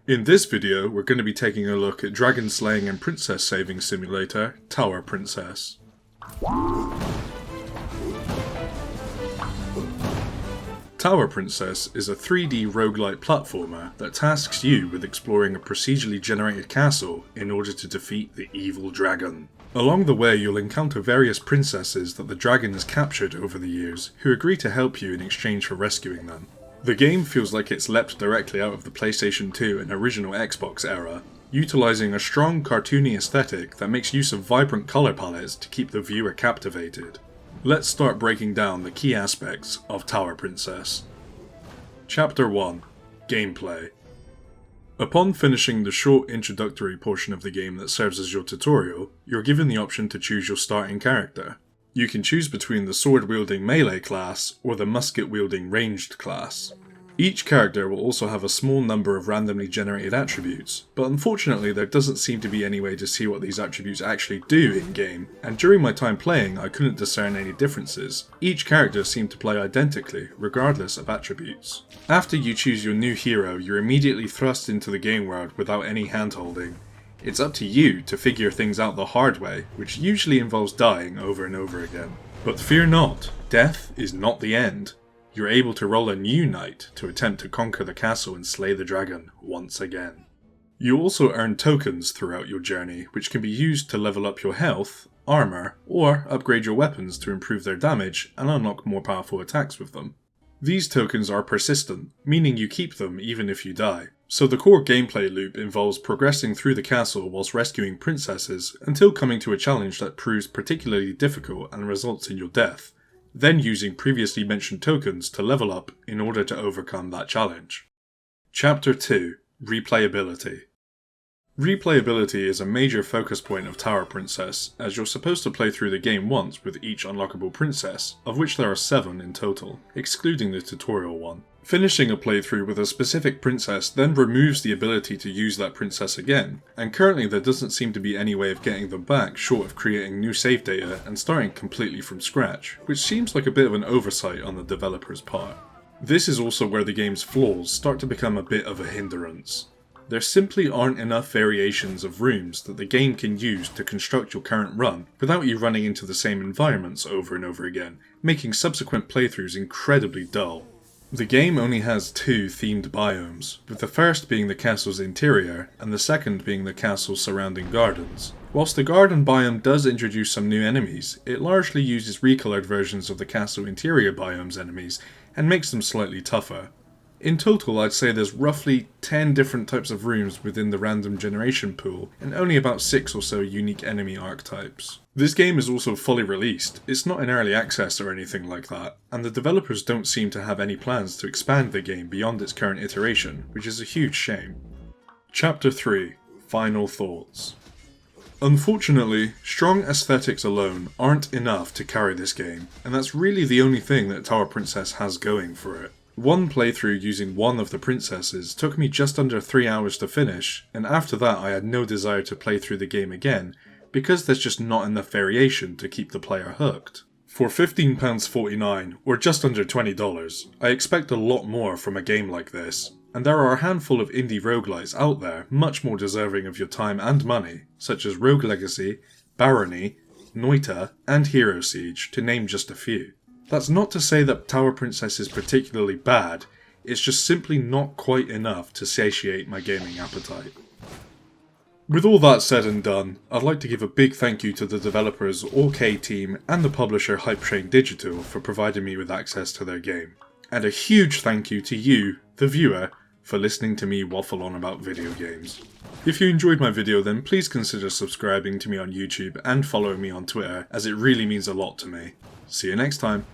In this video, we're going to be taking a look at dragon slaying and princess saving simulator, Tower Princess. Tower Princess is a 3D roguelite platformer that tasks you with exploring a procedurally generated castle in order to defeat the evil dragon. Along the way, you'll encounter various princesses that the dragon has captured over the years, who agree to help you in exchange for rescuing them. The game feels like it's leapt directly out of the PlayStation 2 and original Xbox era, utilising a strong cartoony aesthetic that makes use of vibrant colour palettes to keep the viewer captivated. Let's start breaking down the key aspects of Tower Princess. Chapter 1. Gameplay. Upon finishing the short introductory portion of the game that serves as your tutorial, you're given the option to choose your starting character. You can choose between the sword-wielding melee class or the musket-wielding ranged class. Each character will also have a small number of randomly generated attributes, but unfortunately there doesn't seem to be any way to see what these attributes actually do in-game, and during my time playing I couldn't discern any differences. Each character seemed to play identically, regardless of attributes. After you choose your new hero, you're immediately thrust into the game world without any hand-holding. It's up to you to figure things out the hard way, which usually involves dying over and over again. But fear not, death is not the end. You're able to roll a new knight to attempt to conquer the castle and slay the dragon once again. You also earn tokens throughout your journey, which can be used to level up your health, armor, or upgrade your weapons to improve their damage and unlock more powerful attacks with them. These tokens are persistent, meaning you keep them even if you die. So the core gameplay loop involves progressing through the castle whilst rescuing princesses until coming to a challenge that proves particularly difficult and results in your death, then using previously mentioned tokens to level up in order to overcome that challenge. Chapter 2. Replayability. Replayability is a major focus point of Tower Princess, as you're supposed to play through the game once with each unlockable princess, of which there are 7 in total, excluding the tutorial one. Finishing a playthrough with a specific princess then removes the ability to use that princess again, and currently there doesn't seem to be any way of getting them back short of creating new save data and starting completely from scratch, which seems like a bit of an oversight on the developer's part. This is also where the game's flaws start to become a bit of a hindrance. There simply aren't enough variations of rooms that the game can use to construct your current run without you running into the same environments over and over again, making subsequent playthroughs incredibly dull. The game only has 2 themed biomes, with the first being the castle's interior and the second being the castle's surrounding gardens. Whilst the garden biome does introduce some new enemies, it largely uses recolored versions of the castle interior biome's enemies and makes them slightly tougher. In total, I'd say there's roughly 10 different types of rooms within the random generation pool, and only about 6 or so unique enemy archetypes. This game is also fully released, it's not in early access or anything like that, and the developers don't seem to have any plans to expand the game beyond its current iteration, which is a huge shame. Chapter 3. Final Thoughts. Unfortunately, strong aesthetics alone aren't enough to carry this game, and that's really the only thing that Tower Princess has going for it. One playthrough using one of the princesses took me just under 3 hours to finish, and after that I had no desire to play through the game again, because there's just not enough variation to keep the player hooked. For £15.49, or just under $20, I expect a lot more from a game like this, and there are a handful of indie roguelites out there much more deserving of your time and money, such as Rogue Legacy, Barony, Noita, and Hero Siege, to name just a few. That's not to say that Tower Princess is particularly bad, it's just simply not quite enough to satiate my gaming appetite. With all that said and done, I'd like to give a big thank you to the developers OK Team and the publisher Hype Train Digital for providing me with access to their game. And a huge thank you to you, the viewer, for listening to me waffle on about video games. If you enjoyed my video then please consider subscribing to me on YouTube and following me on Twitter, as it really means a lot to me. See you next time.